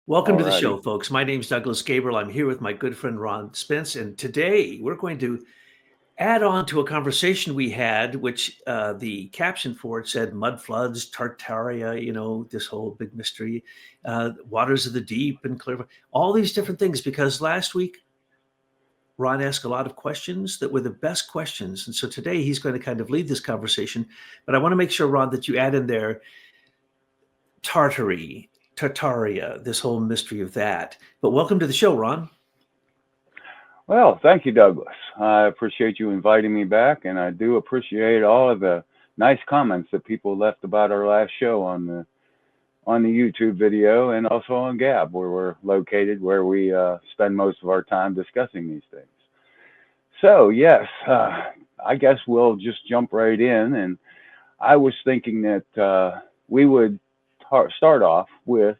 Welcome to the Alrighty. show, folks. My name's Douglas Gabriel. I'm here with my good friend Ron Spence, and today we're going to add on to a conversation we had, which the caption for it said "Mudfloods, Tartaria," this whole big mystery, waters of the deep, and clear, all these different things. Because last week Ron asked a lot of questions that were the best questions, and so today he's going to kind of lead this conversation. But I want to make sure, Ron, that you add in there Tartary, Tartaria, this whole mystery of that. But welcome to the show, Ron. Well, thank you, Douglas. I appreciate you inviting me back, and I do appreciate all of the nice comments that people left about our last show on the YouTube video and also on Gab, where we're located, where we spend most of our time discussing these things. So, yes, I guess we'll just jump right in. And I was thinking that we would start off with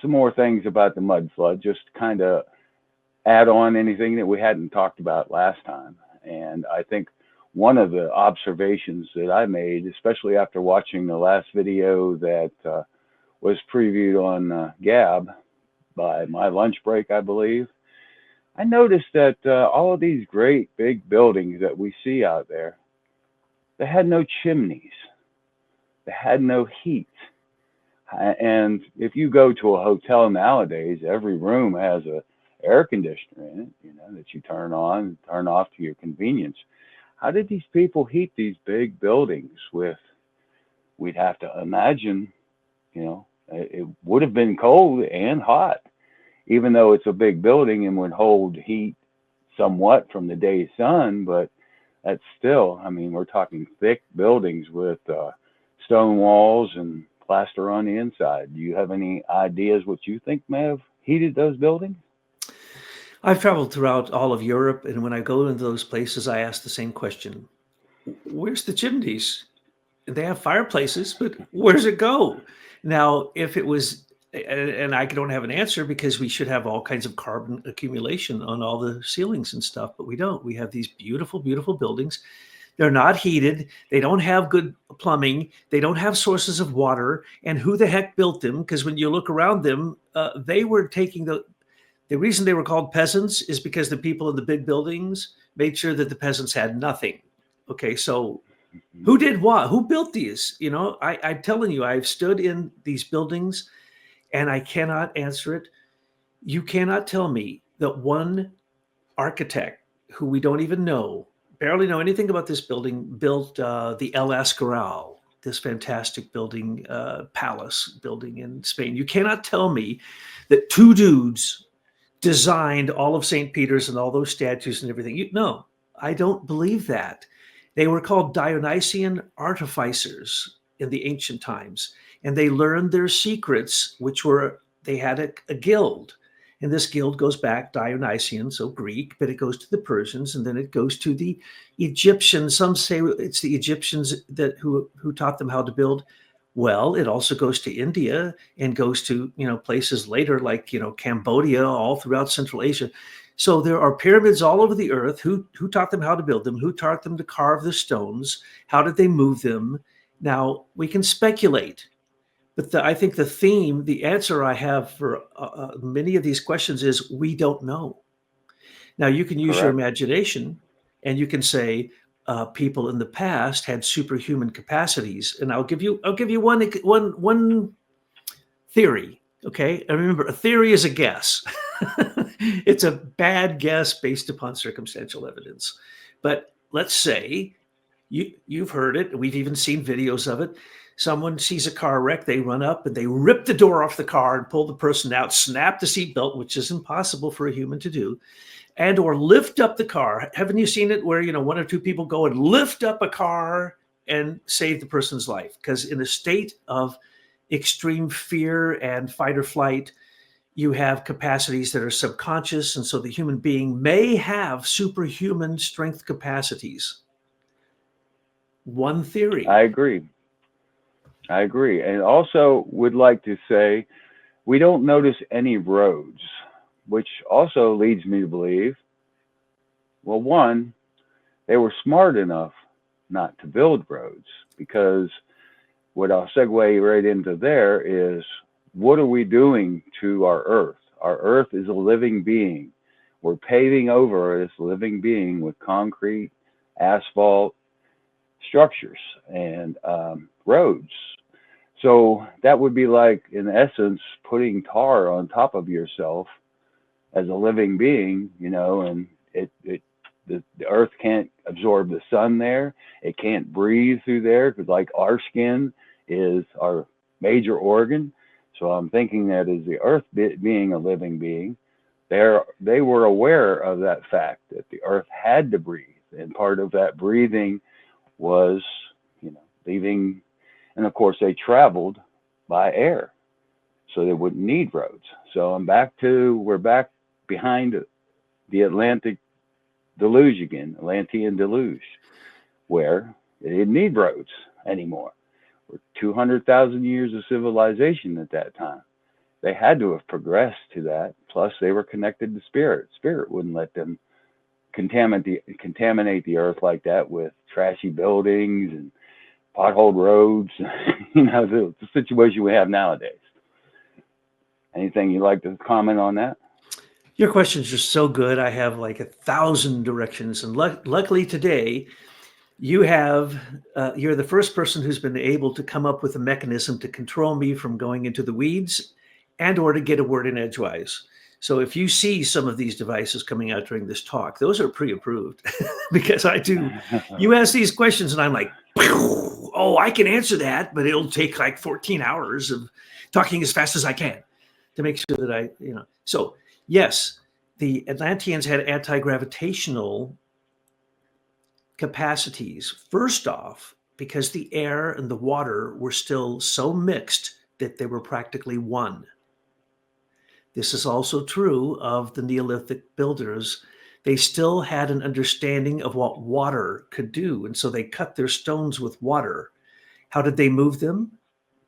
some more things about the mud flood, just kind of add on anything that we hadn't talked about last time. And I think one of the observations that I made, especially after watching the last video that was previewed on Gab by my lunch break, I believe, I noticed that all of these great big buildings that we see out there, they had no chimneys, they had no heat. And if you go to a hotel nowadays, every room has a air conditioner in it, that you turn on and turn off to your convenience. How did these people heat these big buildings with, we'd have to imagine, it would have been cold and hot, even though it's a big building and would hold heat somewhat from the day's sun, but that's still, I mean, we're talking thick buildings with stone walls and plaster on the inside. Do you have any ideas what you think may have heated those buildings? I've traveled throughout all of Europe, and when I go into those places, I ask the same question: where's the chimneys? They have fireplaces, but where's it go? Now, if it was, and I don't have an answer because we should have all kinds of carbon accumulation on all the ceilings and stuff, but we don't. We have these beautiful, beautiful buildings. They're not heated. They don't have good plumbing. They don't have sources of water. And who the heck built them? Because when you look around them, they were taking the reason they were called peasants is because the people in the big buildings made sure that the peasants had nothing. Okay, so Mhm. who did what? Who built these? I'm telling you, I've stood in these buildings and I cannot answer it. You cannot tell me that one architect who we don't even know, barely know anything about this building, built the El Escorial, this fantastic building, palace building in Spain. You cannot tell me that two dudes designed all of St. Peter's and all those statues and everything. No, I don't believe that. They were called Dionysian artificers in the ancient times, and they learned their secrets, which were they had a guild. And this guild goes back Dionysian, so Greek, but it goes to the Persians, and then it goes to the Egyptians. Some say it's the Egyptians who taught them how to build. Well, it also goes to India and goes to, places later like, Cambodia, all throughout Central Asia. So there are pyramids all over the earth. Who taught them how to build them? Who taught them to carve the stones? How did they move them? Now, we can speculate, but I think the answer I have for many of these questions is we don't know. Now, you can use your Correct. imagination and you can say people in the past had superhuman capacities. And I'll give you one theory. Okay. And remember, a theory is a guess. It's a bad guess based upon circumstantial evidence. But let's say you've heard it. We've even seen videos of it. Someone sees a car wreck, they run up and they rip the door off the car and pull the person out, snap the seatbelt, which is impossible for a human to do, and or lift up the car. Haven't you seen it where one or two people go and lift up a car and save the person's life? Because in a state of extreme fear and fight or flight, you have capacities that are subconscious, and so the human being may have superhuman strength capacities. One I theory. agree. I agree. And also would like to say we don't notice any roads, which also leads me to believe, well, one, they were smart enough not to build roads because what I'll segue right into there is what are we doing to our Earth? Our Earth is a living being. We're paving over this living being with concrete, asphalt, structures, and roads. So that would be like, in essence, putting tar on top of yourself as a living being, and the earth can't absorb the sun there. It can't breathe through there because, like, our skin is our major organ. So I'm thinking that as the earth being a living being, they were aware of that fact that the earth had to breathe. And part of that breathing was, leaving. And of course, they traveled by air, so they wouldn't need roads. So we're back behind the Atlantic deluge again, Atlantean deluge, where they didn't need roads anymore. We're 200,000 years of civilization at that time. They had to have progressed to that. Plus, they were connected to spirit. Spirit wouldn't let them contaminate the earth like that with trashy buildings and potholed roads, the situation we have nowadays. Anything you'd like to comment on that? Your questions are so good. I have like 1,000 directions. And luckily today, you're the first person who's been able to come up with a mechanism to control me from going into the weeds and or to get a word in edgewise. So if you see some of these devices coming out during this talk, those are pre-approved because you ask these questions and I'm like, oh, I can answer that, but it'll take like 14 hours of talking as fast as I can to make sure that So yes, the Atlanteans had anti-gravitational capacities. First off, because the air and the water were still so mixed that they were practically one. This is also true of the Neolithic builders. They still had an understanding of what water could do, and so they cut their stones with water. How did they move them?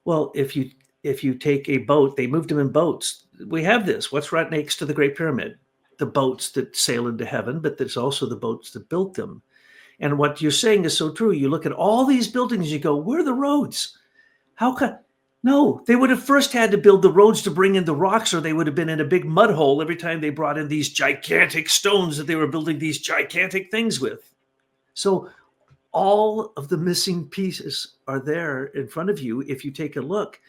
Well, if you take a boat, they moved them in boats. We have this. What's right next to the Great Pyramid? The boats that sail into heaven, but there's also the boats that built them. And what you're saying is so true. You look at all these buildings, you go, where are the roads? How come? No, they would have first had to build the roads to bring in the rocks, or they would have been in a big mud hole every time they brought in these gigantic stones that they were building these gigantic things with. So all of the missing pieces are there in front of you. If you take a look,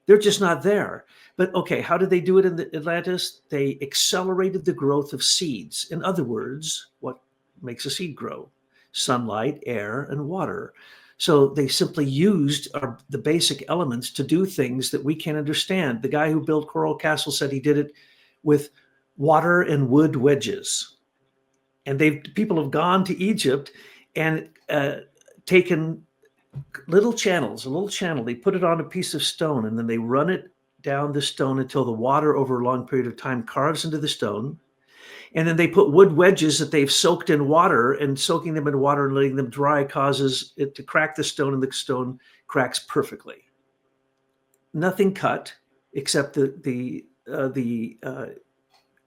they're just not there. But okay, how did they do it in the Atlantis? They accelerated the growth of seeds. In other words, what makes a seed grow? Sunlight, air, and water. So they simply used the basic elements to do things that we can't understand. The guy who built Coral Castle said he did it with water and wood wedges. And people have gone to Egypt and taken a little channel, they put it on a piece of stone, and then they run it down the stone until the water over a long period of time carves into the stone. And then they put wood wedges that they've soaked in water, and soaking them in water and letting them dry causes it to crack the stone, and the stone cracks perfectly. Nothing cut except the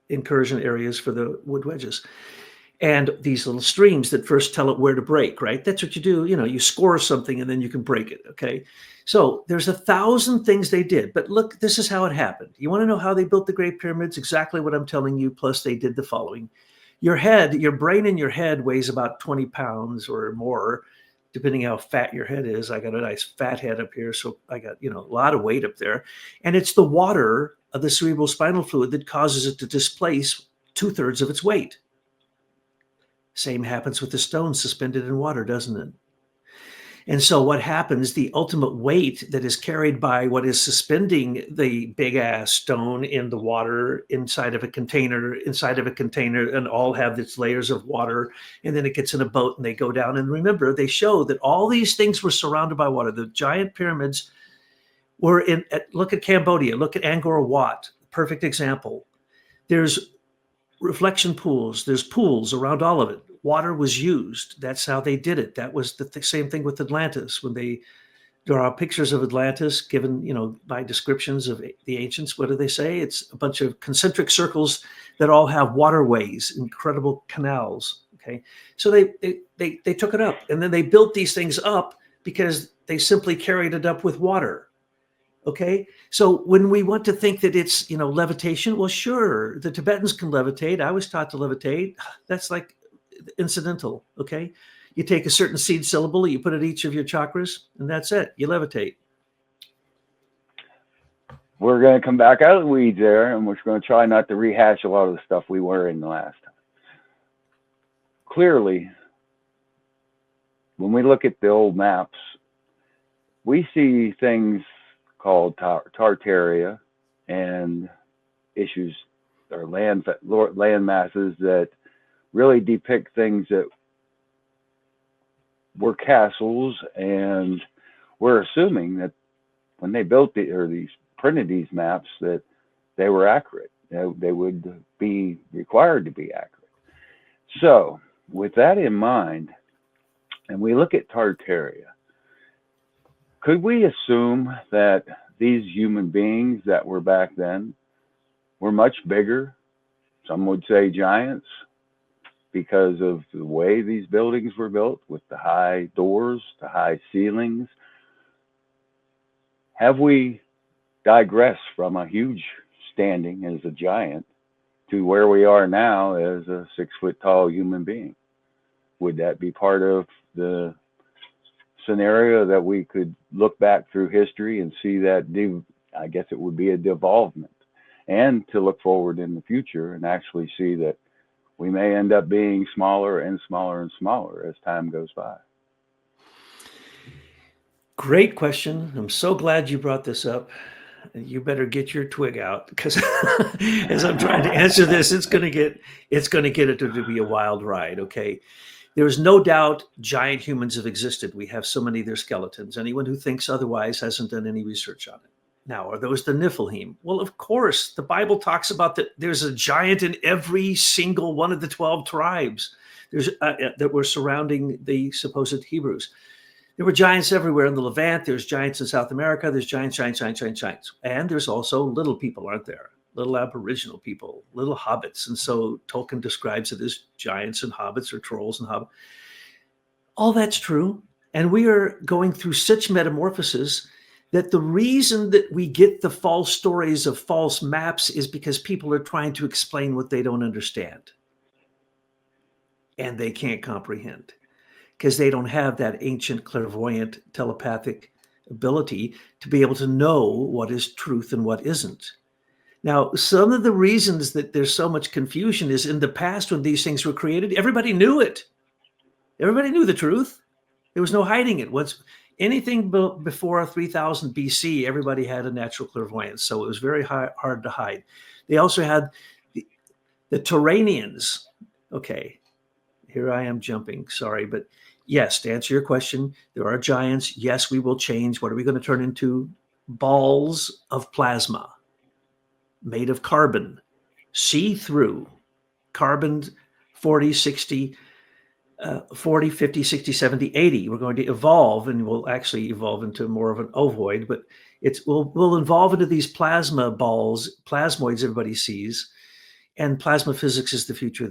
incursion areas for the wood wedges. And these little streams that first tell it where to break, right? That's what you do. You score something and then you can break it, okay? So there's 1,000 things they did. But look, this is how it happened. You want to know how they built the Great Pyramids? Exactly what I'm telling you, plus they did the following. Your brain in your head weighs about 20 pounds or more, depending how fat your head is. I got a nice fat head up here, so I got, a lot of weight up there. And it's the water of the cerebral spinal fluid that causes it to displace 2/3 of its weight. Same happens with the stone suspended in water, doesn't it? And so what happens, the ultimate weight that is carried by what is suspending the big ass stone in the water inside of a container, and all have its layers of water. And then it gets in a boat and they go down. And remember, they show that all these things were surrounded by water. The giant pyramids were look at Cambodia, look at Angkor Wat, perfect example. There's reflection pools. There's pools around all of it. Water was used. That's how they did it. That was the same thing with Atlantis. When they draw pictures of Atlantis, given, by descriptions of the ancients, what do they say? It's a bunch of concentric circles that all have waterways, incredible canals. Okay. So they took it up, and then they built these things up because they simply carried it up with water. Okay. So when we want to think that it's, levitation, well, sure, the Tibetans can levitate. I was taught to levitate. That's like incidental. Okay. You take a certain seed syllable, you put it each of your chakras, and that's it. You levitate. We're going to come back out of the weeds there, and we're going to try not to rehash a lot of the stuff we were in the last time. Clearly, when we look at the old maps, we see things called Tartaria and issues or land masses that really depict things that were castles, and we're assuming that when they built printed these maps that they were accurate. They would be required to be accurate. So with that in mind, and we look at Tartaria, could we assume that these human beings that were back then were much bigger? Some would say giants, because of the way these buildings were built, with the high doors, the high ceilings. Have we digressed from a huge standing as a giant to where we are now as a 6 foot tall human being? Would that be part of the scenario that we could look back through history and see that, I guess it would be a devolvement, and to look forward in the future and actually see that we may end up being smaller and smaller and smaller as time goes by? Great question. I'm so glad you brought this up. You better get your twig out, because as I'm trying to answer this, it's going to get it to be a wild ride. Okay. There's no doubt giant humans have existed. We have so many of their skeletons. Anyone who thinks otherwise hasn't done any research on it. Now, are those the Nephilim? Well, of course, the Bible talks about that there's a giant in every single one of the 12 tribes that were surrounding the supposed Hebrews. There were giants everywhere in the Levant. There's giants in South America. There's giants. And there's also little people, aren't there? Little aboriginal people, little hobbits. And so Tolkien describes it as giants and hobbits, or trolls and hobbits. All that's true. And we are going through such metamorphosis that the reason that we get the false stories of false maps is because people are trying to explain what they don't understand. And they can't comprehend, because they don't have that ancient clairvoyant telepathic ability to be able to know what is truth and what isn't. Now, some of the reasons that there's so much confusion is, in the past when these things were created, everybody knew it. Everybody knew the truth. There was no hiding it. Once anything before 3000 BC, everybody had a natural clairvoyance, so it was very hard to hide. They also had the Turanians. Okay, here I am jumping, sorry, but yes, to answer your question, there are giants. Yes, we will change. What are we going to turn into? Balls of plasma made of carbon, see-through, carbon 40, 60, 40, 50, 60, 70, 80. We're going to evolve, and we'll actually evolve into more of an ovoid, but we'll evolve into these plasma balls, plasmoids everybody sees. And plasma physics is the future,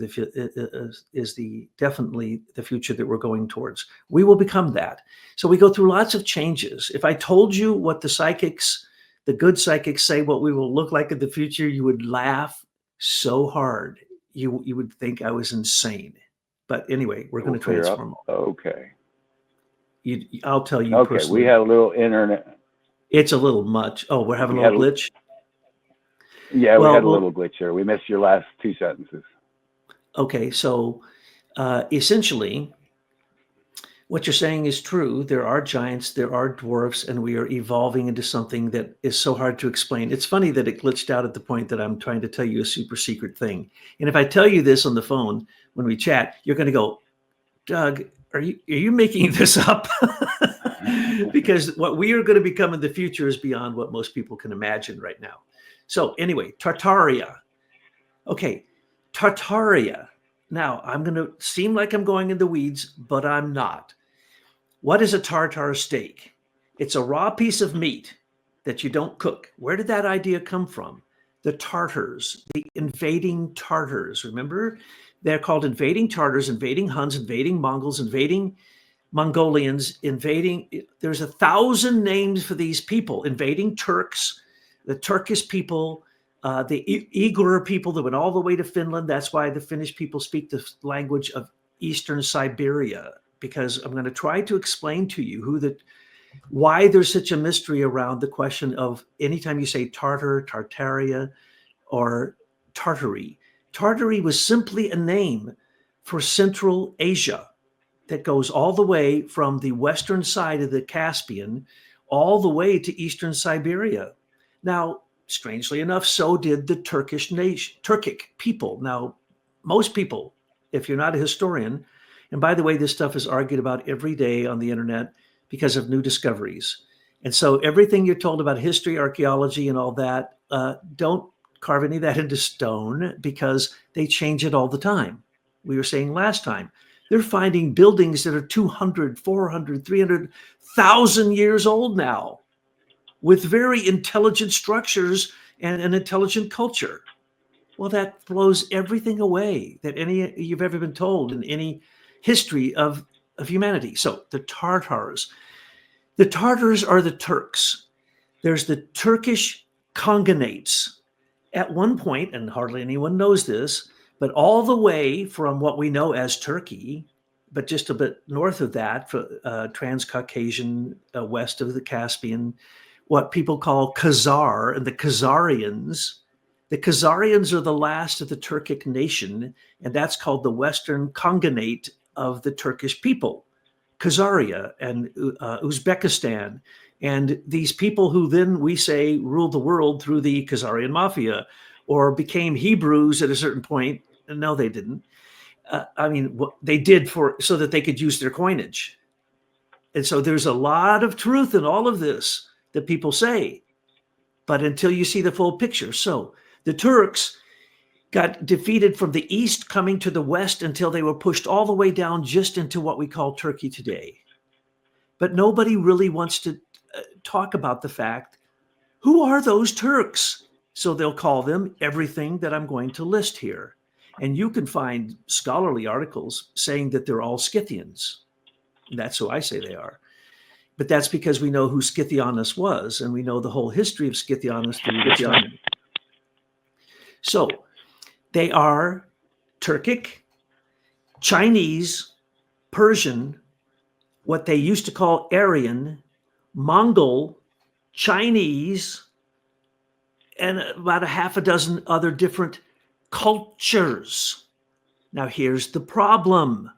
definitely the future that we're going towards. We will become that. So we go through lots of changes. If I told you what the good psychics say what we will look like in the future, you would laugh so hard. You would think I was insane. But anyway, we're going to transform. Okay. I'll tell you Okay, personally. we had a little internet. It's a little much. Oh, we're having a little glitch? Yeah, we had a little glitch there. We missed your last 2 sentences. Okay, so essentially, what you're saying is true. There are giants, there are dwarfs, and we are evolving into something that is so hard to explain. It's funny that it glitched out at the point that I'm trying to tell you a super secret thing. And if I tell you this on the phone when we chat, you're going to go, Doug, are you making this up? Because what we are going to become in the future is beyond what most people can imagine right now. So anyway, Tartaria. Okay, Tartaria. Now, I'm going to seem like I'm going in the weeds, but I'm not. What is a tartar steak? It's a raw piece of meat that you don't cook. Where did that idea come from? The Tartars, the invading Tartars. Remember? They're called invading Tartars, invading Huns, invading Mongols, invading Mongolians invading. There's 1,000 names for these people invading Turks, the Turkish people, the Uyghur people that went all the way to Finland. That's why the Finnish people speak the language of Eastern Siberia, because I'm going to try to explain to you why there's such a mystery around the question of anytime you say Tartar, Tartaria, or Tartary. Tartary was simply a name for Central Asia that goes all the way from the western side of the Caspian all the way to Eastern Siberia. Now, strangely enough, so did the Turkic people. Now, most people, if you're not a historian, and by the way, this stuff is argued about every day on the internet because of new discoveries. And so everything you're told about history, archaeology, and all that, don't carve any of that into stone, because they change it all the time. We were saying last time, they're finding buildings that are 200, 400, 300,000 years old now, with very intelligent structures and an intelligent culture. Well, that blows everything away that you've ever been told in any history of humanity. So the Tartars are the Turks. There's the Turkish Khanganates. At one point, and hardly anyone knows this, but all the way from what we know as Turkey, but just a bit north of that, Transcaucasian, west of the Caspian, what people call Khazar and the Khazarians. The Khazarians are the last of the Turkic nation, and that's called the Western Khanganate of the Turkish people, Khazaria and Uzbekistan. And these people who then we say ruled the world through the Khazarian mafia or became Hebrews at a certain point. No, they didn't. They did so that they could use their coinage. And so there's a lot of truth in all of this that people say, but until you see the full picture. So the Turks got defeated from the east coming to the west until they were pushed all the way down just into what we call Turkey today. But nobody really wants to talk about the fact, who are those Turks? So they'll call them everything that I'm going to list here. And you can find scholarly articles saying that they're all Scythians. That's who I say they are. But that's because we know who Scythianus was, and we know the whole history of Scythianus through the Steiner. So they are Turkic, Chinese, Persian, what they used to call Aryan, Mongol, Chinese, and about a half a dozen other different cultures. Now, here's the problem: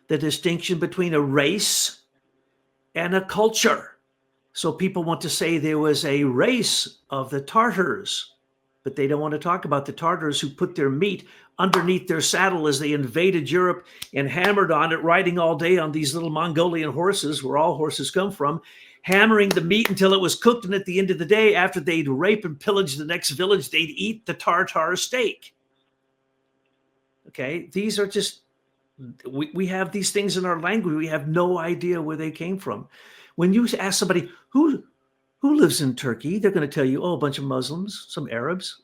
the distinction between a race and a culture. So people want to say there was a race of the Tartars, but they don't want to talk about the Tartars who put their meat underneath their saddle as they invaded Europe and hammered on it, riding all day on these little Mongolian horses, where all horses come from, hammering the meat until it was cooked. And at the end of the day, after they'd rape and pillage the next village, they'd eat the Tartar steak. Okay, these are just, we have these things in our language. We have no idea where they came from. When you ask somebody who lives in Turkey, they're going to tell you, oh, a bunch of Muslims, some Arabs.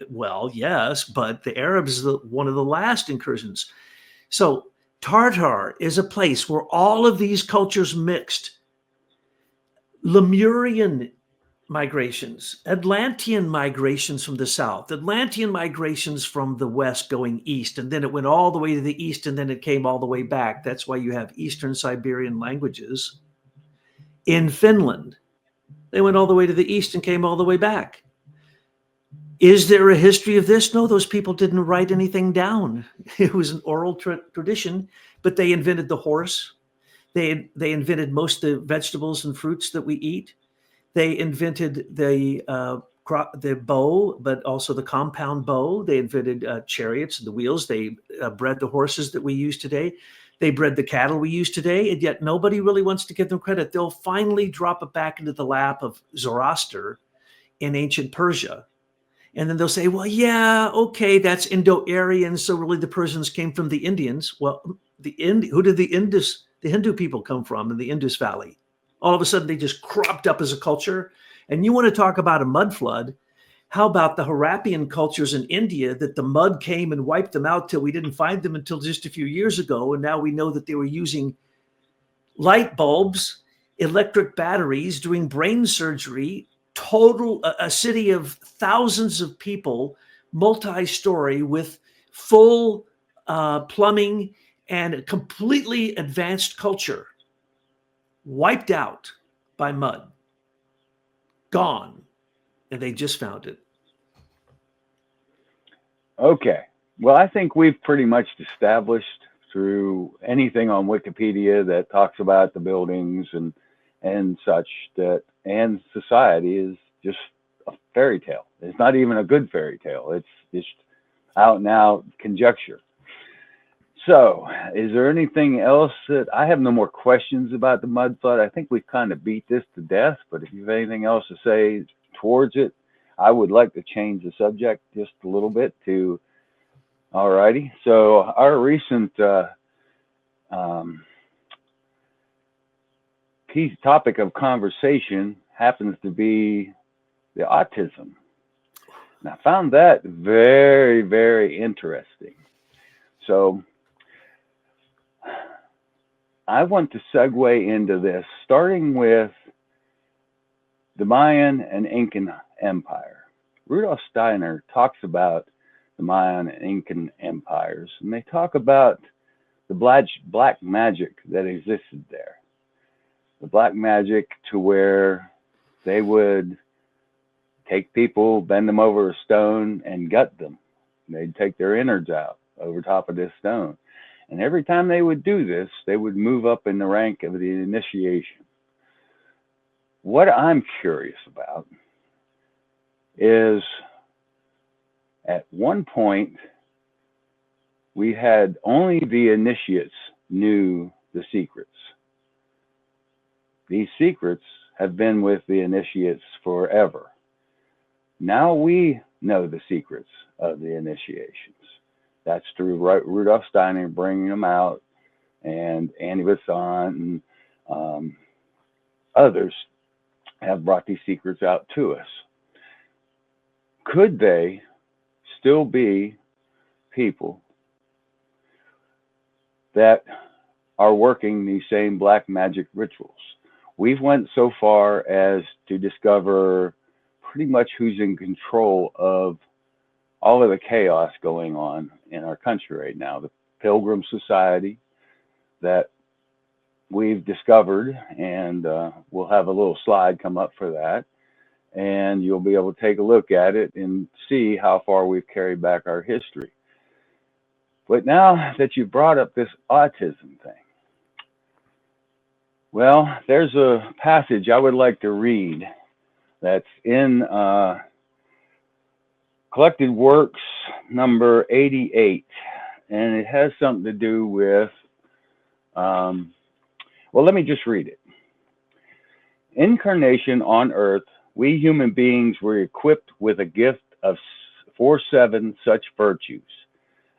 Well, yes, but the Arabs is one of the last incursions. So Tartar is a place where all of these cultures mixed. Lemurian migrations, Atlantean migrations from the south, Atlantean migrations from the west going east, and then it went all the way to the east, and then it came all the way back. That's why you have Eastern Siberian languages. In Finland, they went all the way to the east and came all the way back. Is there a history of this? No, those people didn't write anything down. It was an oral tradition, but they invented the horse. They invented most of the vegetables and fruits that we eat. They invented the bow, but also the compound bow. They invented chariots and the wheels. They bred the horses that we use today. They bred the cattle we use today, and yet nobody really wants to give them credit. They'll finally drop it back into the lap of Zoroaster in ancient Persia. And then they'll say, well, yeah, okay, that's Indo-Aryan, so really the Persians came from the Indians. Well, who did the Hindu people come from in the Indus Valley? All of a sudden, they just cropped up as a culture. And you want to talk about a mud flood? How about the Harappan cultures in India, that the mud came and wiped them out till we didn't find them until just a few years ago. And now we know that they were using light bulbs, electric batteries, doing brain surgery, total a city of thousands of people, multi-story with full plumbing and a completely advanced culture, wiped out by mud, gone, and they just found it. Okay. Well, I think we've pretty much established through anything on Wikipedia that talks about the buildings and such that and society is just a fairy tale. It's not even a good fairy tale. It's just out and out conjecture. So, is there anything else that I have no more questions about the mud flood? I think we've kind of beat this to death, but if you have anything else to say towards it, I would like to change the subject just a little bit to, all righty. So our recent key topic of conversation happens to be the autism. And I found that very, very interesting. So I want to segue into this, starting with the Mayan and Incan Empire. Rudolf Steiner talks about the Mayan and Incan empires, and they talk about the black magic that existed there. The black magic to where they would take people, bend them over a stone, and gut them. They'd take their innards out over top of this stone. And every time they would do this, they would move up in the rank of the initiation. What I'm curious about is at one point, we had only the initiates knew the secrets. These secrets have been with the initiates forever. Now we know the secrets of the initiations. That's through Rudolf Steiner bringing them out, and Andy Besant and others have brought these secrets out to us. Could they still be people that are working these same black magic rituals? We've went so far as to discover pretty much who's in control of all of the chaos going on in our country right now. The Pilgrim Society that we've discovered, and we'll have a little slide come up for that, and you'll be able to take a look at it and see how far we've carried back our history. But now that you brought up this autism thing, well, there's a passage I would like to read that's in Collected Works number 88, and it has something to do with, well, let me just read it. Incarnation on Earth, we human beings were equipped with a gift of 7 such virtues.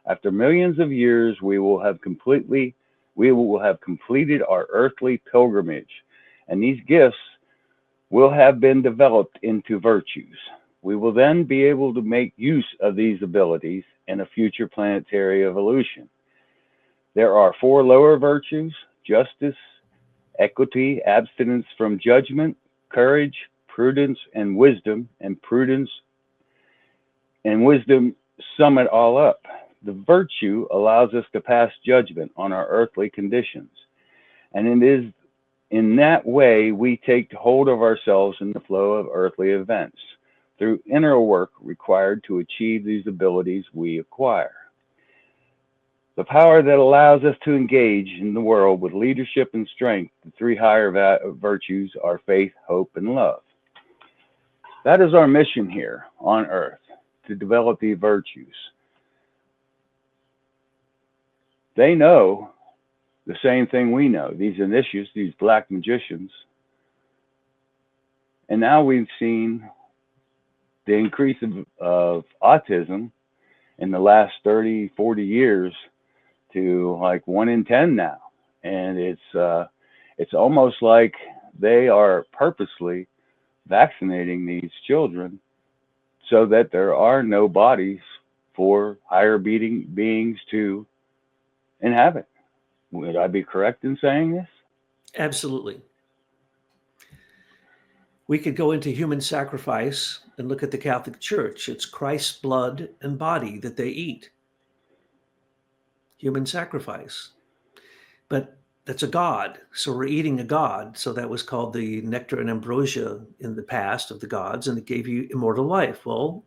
After millions of years, we will have completed our earthly pilgrimage, and these gifts will have been developed into virtues. We will then be able to make use of these abilities in a future planetary evolution. There are 4 lower virtues: justice, equity, abstinence from judgment, courage, prudence, and wisdom. And prudence and wisdom sum it all up. The virtue allows us to pass judgment on our earthly conditions, and it is in that way we take hold of ourselves in the flow of earthly events through inner work required to achieve these abilities we acquire. The power that allows us to engage in the world with leadership and strength, the 3 higher virtues are faith, hope, and love. That is our mission here on Earth, to develop these virtues. They know the same thing we know, these initiates, these black magicians. And now we've seen the increase of autism in the last 30, 40 years to like 1 in 10 now. And it's almost like they are purposely vaccinating these children so that there are no bodies for higher beings to inhabit. Would I be correct in saying this? Absolutely. We could go into human sacrifice and look at the Catholic Church. It's Christ's blood and body that they eat. Human sacrifice. But that's a god. So we're eating a god. So that was called the nectar and ambrosia in the past of the gods, and it gave you immortal life. Well,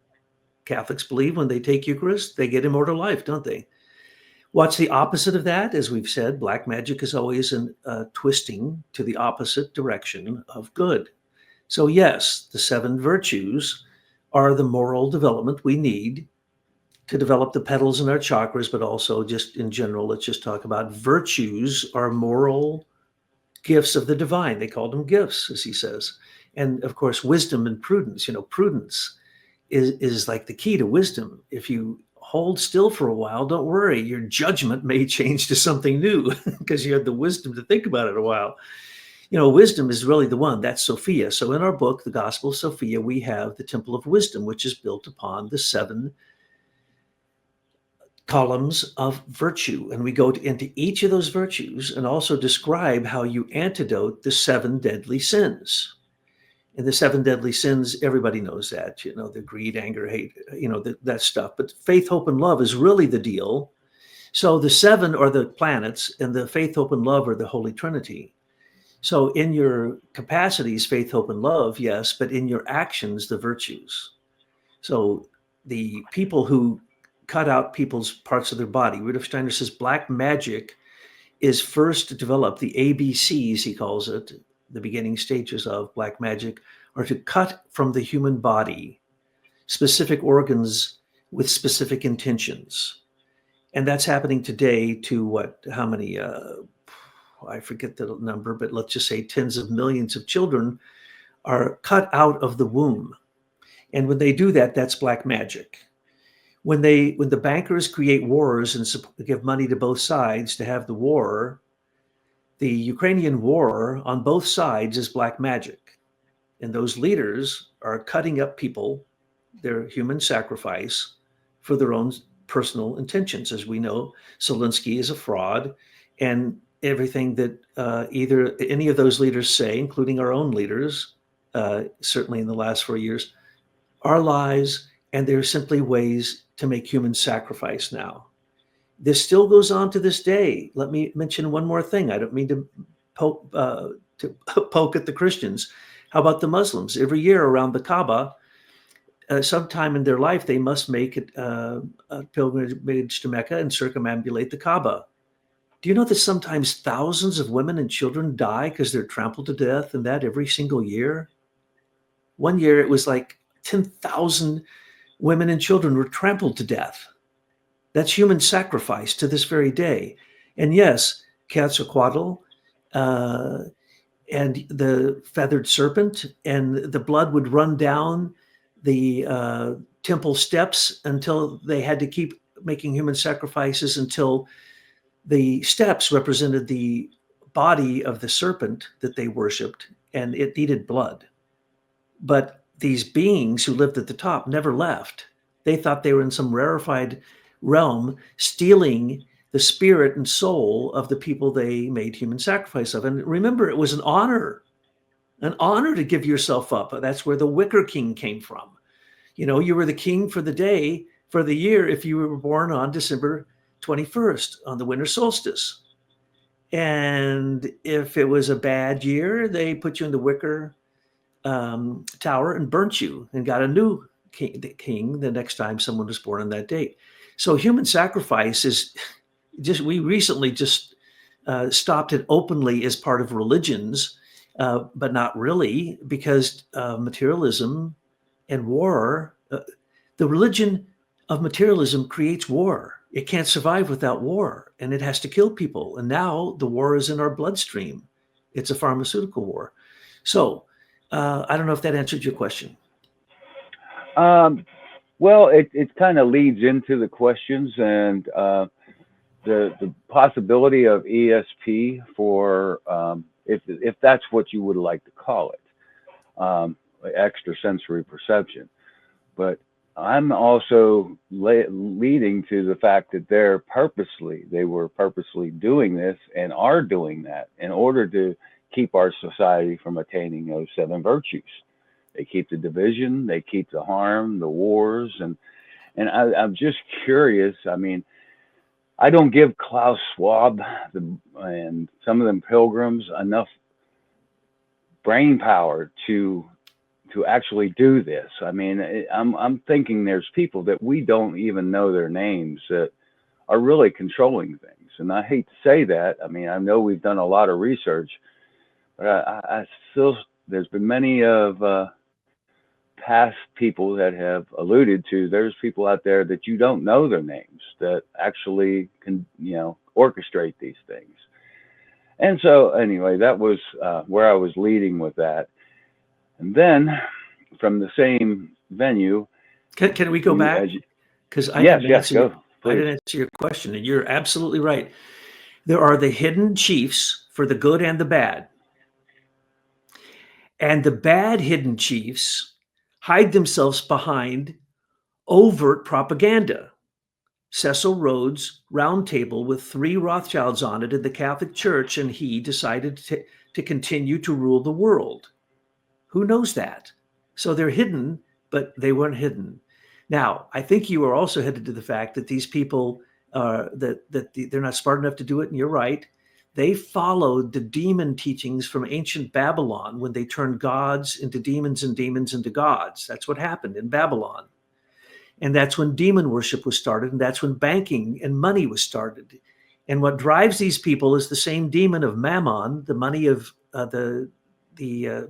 Catholics believe when they take Eucharist, they get immortal life, don't they? What's the opposite of that? As we've said, black magic is always twisting to the opposite direction of good. So, yes, the seven virtues are the moral development we need to develop the petals in our chakras, but also just in general, let's just talk about virtues are moral gifts of the divine. They called them gifts, as he says. And of course, wisdom and prudence. Prudence is like the key to wisdom. If you hold still for a while, don't worry, your judgment may change to something new because you had the wisdom to think about it a while. Wisdom is really the one. That's Sophia. So in our book, The Gospel of Sophia, we have the Temple of Wisdom, which is built upon the seven columns of virtue. And we go into each of those virtues and also describe how you antidote the seven deadly sins. And the seven deadly sins, everybody knows that, the greed, anger, hate, that stuff. But faith, hope, and love is really the deal. So the seven are the planets, and the faith, hope, and love are the Holy Trinity. So in your capacities, faith, hope, and love, yes, but in your actions, the virtues. So the people who cut out people's parts of their body, Rudolf Steiner says black magic is first to develop the ABCs, he calls it, the beginning stages of black magic, are to cut from the human body specific organs with specific intentions. And that's happening today to how many, I forget the number, but let's just say tens of millions of children are cut out of the womb. And when they do that, that's black magic. When the bankers create wars and give money to both sides to have the war, the Ukrainian war on both sides is black magic. And those leaders are cutting up people, their human sacrifice, for their own personal intentions. As we know, Zelensky is a fraud, and everything that either any of those leaders say, including our own leaders, certainly in the last 4 years, are lies, and they're simply ways to make human sacrifice now. This still goes on to this day. Let me mention one more thing. I don't mean to poke at the Christians. How about the Muslims? Every year around the Kaaba, sometime in their life, they must make a pilgrimage to Mecca and circumambulate the Kaaba. Do you know that sometimes thousands of women and children die because they're trampled to death, and that every single year? One year it was like 10,000 women and children were trampled to death. That's human sacrifice to this very day. And yes, Quetzalcoatl and the feathered serpent, and the blood would run down the temple steps until they had to keep making human sacrifices until the steps represented the body of the serpent that they worshiped, and it needed blood. But these beings who lived at the top never left. They thought they were in some rarefied realm, stealing the spirit and soul of the people they made human sacrifice of. And remember, it was an honor to give yourself up. That's where the Wicker King came from. You were the king for the day, for the year, if you were born on December 21st, on the winter solstice. And if it was a bad year, they put you in the wicker tower and burnt you and got a new king the next time someone was born on that date. So human sacrifice is we recently just stopped it openly as part of religions, but not really, because materialism and war, the religion of materialism creates war. It can't survive without war, and it has to kill people. And now the war is in our bloodstream. It's a pharmaceutical war. So I don't know if that answered your question. Well, it kind of leads into the questions and the possibility of ESP for, if that's what you would like to call it, extrasensory perception. But I'm also leading to the fact that they were purposely doing this and are doing that in order to keep our society from attaining those 7 virtues. They keep the division, they keep the harm, the wars, and I'm just curious. I mean, I don't give Klaus Schwab and some of them pilgrims enough brain power to actually do this. I mean, I'm thinking there's people that we don't even know their names that are really controlling things. And I hate to say that. I mean, I know we've done a lot of research, but I still, there's been many of past people that have alluded to, there's people out there that you don't know their names that actually can, orchestrate these things. And so anyway, that was where I was leading with that. And then from the same venue. Can we go back? Because I yes, go. Please. I didn't answer your question, and you're absolutely right. There are the hidden chiefs for the good and the bad. And the bad hidden chiefs hide themselves behind overt propaganda. Cecil Rhodes' round table with 3 Rothschilds on it in the Catholic Church, and he decided to continue to rule the world. Who knows that? So they're hidden, but they weren't hidden. Now, I think you are also headed to the fact that these people, they're not smart enough to do it, and you're right. They followed the demon teachings from ancient Babylon when they turned gods into demons and demons into gods. That's what happened in Babylon. And that's when demon worship was started, and that's when banking and money was started. And what drives these people is the same demon of mammon, the money of the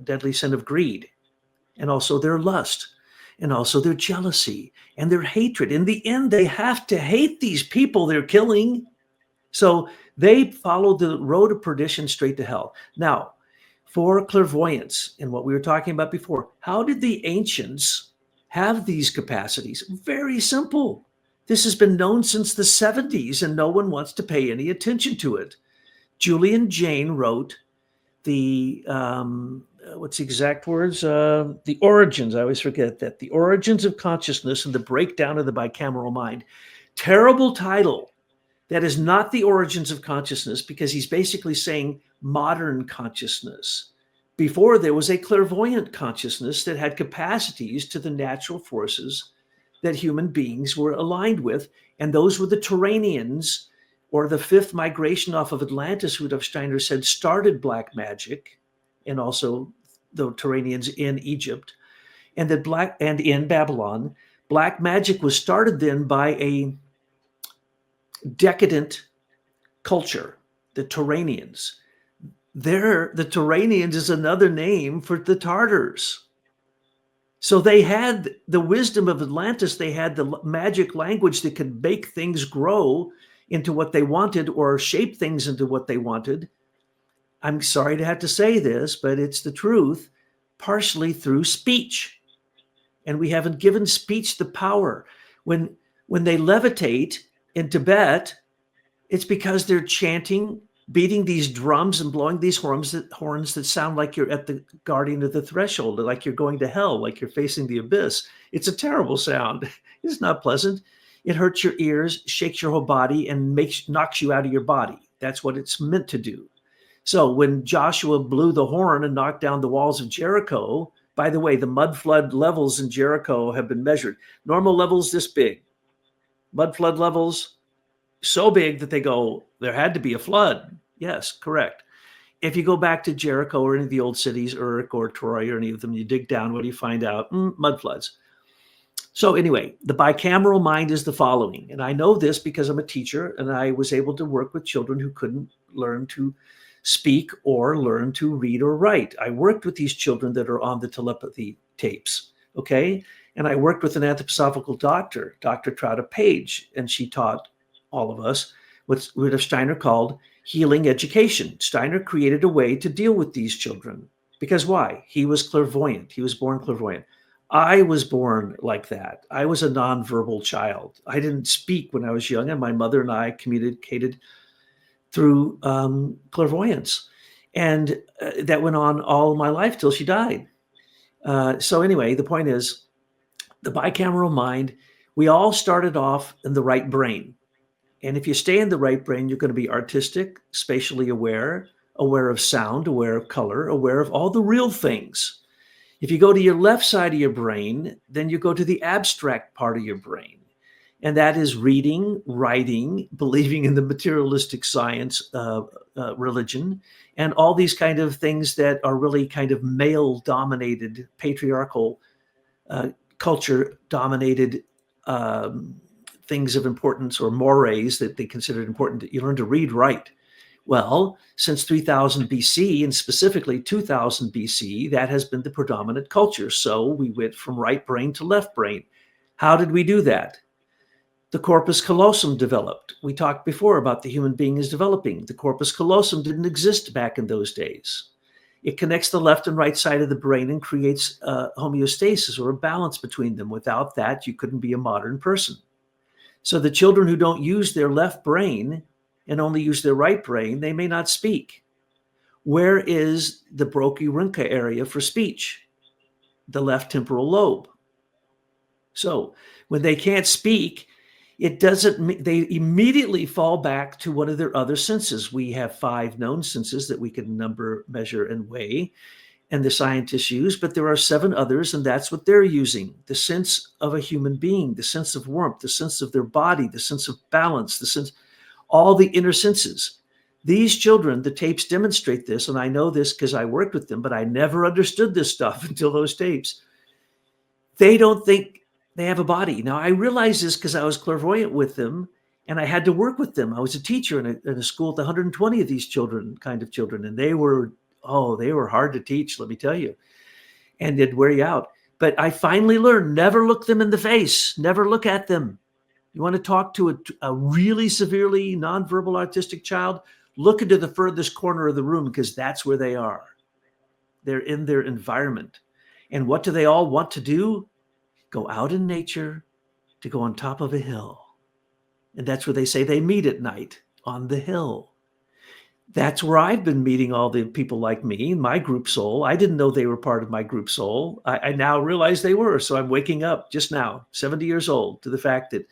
deadly sin of greed, and also their lust, and also their jealousy and their hatred. In the end, they have to hate these people they're killing. So they follow the road of perdition straight to hell. Now, for clairvoyance and what we were talking about before, how did the ancients have these capacities? Very simple. This has been known since the 70s, and no one wants to pay any attention to it. Julian Jayne wrote the, what's the exact words? The Origins, I always forget that. The Origins of Consciousness and the Breakdown of the Bicameral Mind. Terrible title. That is not the origins of consciousness, because he's basically saying modern consciousness. Before, there was a clairvoyant consciousness that had capacities to the natural forces that human beings were aligned with, and those were the Turanians, or the 5th migration off of Atlantis, Rudolf Steiner said, started black magic, and also the Turanians in Egypt, and in Babylon. Black magic was started then by a decadent culture, the Turanians. The Turanians is another name for the Tartars. So they had the wisdom of Atlantis. They had the magic language that could make things grow into what they wanted, or shape things into what they wanted. I'm sorry to have to say this, but it's the truth, partially through speech. And we haven't given speech the power. When they levitate in Tibet, it's because they're chanting, beating these drums and blowing these horns that sound like you're at the guardian of the threshold, like you're going to hell, like you're facing the abyss. It's a terrible sound. It's not pleasant. It hurts your ears, shakes your whole body, and knocks you out of your body. That's what it's meant to do. So when Joshua blew the horn and knocked down the walls of Jericho, by the way, the mud flood levels in Jericho have been measured. Normal levels this big. Mud flood levels so big that they go, there had to be a flood. Yes, correct. If you go back to Jericho or any of the old cities, Uruk or Troy or any of them, you dig down, what do you find out? Mud floods. So anyway, the bicameral mind is the following. And I know this because I'm a teacher, and I was able to work with children who couldn't learn to speak or learn to read or write. I worked with these children that are on the telepathy tapes, okay? And I worked with an anthroposophical doctor, Dr. Trauda Page, and she taught all of us what Rudolf Steiner called healing education. Steiner created a way to deal with these children. Because why? He was clairvoyant. He was born clairvoyant. I was born like that. I was a nonverbal child. I didn't speak when I was young, and my mother and I communicated through clairvoyance. And that went on all my life till she died. So anyway, the point is, the bicameral mind, we all started off in the right brain. And if you stay in the right brain, you're going to be artistic, spatially aware, aware of sound, aware of color, aware of all the real things. If you go to your left side of your brain, then you go to the abstract part of your brain. And that is reading, writing, believing in the materialistic science, religion, and all these kind of things that are really kind of male-dominated, patriarchal, culture-dominated things of importance, or mores that they considered important. You learn to read, write. Well, since 3000 BC, and specifically 2000 BC, that has been the predominant culture. So we went from right brain to left brain. How did we do that? The corpus callosum developed. We talked before about the human being is developing. The corpus callosum didn't exist back in those days. It connects the left and right side of the brain and creates homeostasis, or a balance between them. Without that, you couldn't be a modern person. So the children who don't use their left brain and only use their right brain, they may not speak. Where is the Broca-Runca area for speech? The left temporal lobe. So when they can't speak, they immediately fall back to one of their other senses. We have 5 known senses that we can number, measure, and weigh, and the scientists use, but there are 7 others, and that's what they're using. The sense of a human being, the sense of warmth, the sense of their body, the sense of balance, the sense, all the inner senses. These children, the tapes demonstrate this, and I know this because I worked with them, but I never understood this stuff until those tapes. They don't think they have a body. Now, I realize this because I was clairvoyant with them, and I had to work with them. I was a teacher in a school with 120 of these children, and they were hard to teach, let me tell you, and it'd wear you out. But I finally learned, never look them in the face, never look at them. You want to talk to a really severely nonverbal autistic child, look into the furthest corner of the room, because that's where they are. They're in their environment. And what do they all want to do? Go out in nature, to go on top of a hill. And that's where they say they meet at night, on the hill. That's where I've been meeting all the people like me, my group soul. I didn't know they were part of my group soul. I now realize they were. So I'm waking up just now, 70 years old, to the fact that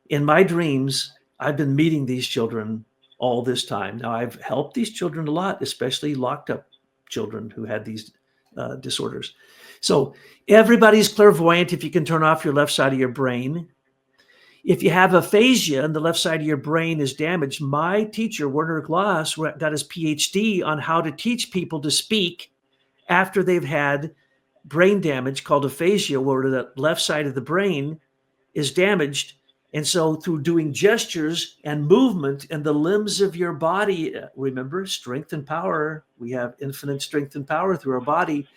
in my dreams, I've been meeting these children all this time. Now, I've helped these children a lot, especially locked up children who had these disorders. So everybody's clairvoyant if you can turn off your left side of your brain. If you have aphasia and the left side of your brain is damaged, my teacher, Werner Glass, got his PhD on how to teach people to speak after they've had brain damage called aphasia, where the left side of the brain is damaged. And so through doing gestures and movement and the limbs of your body, remember, strength and power, we have infinite strength and power through our body.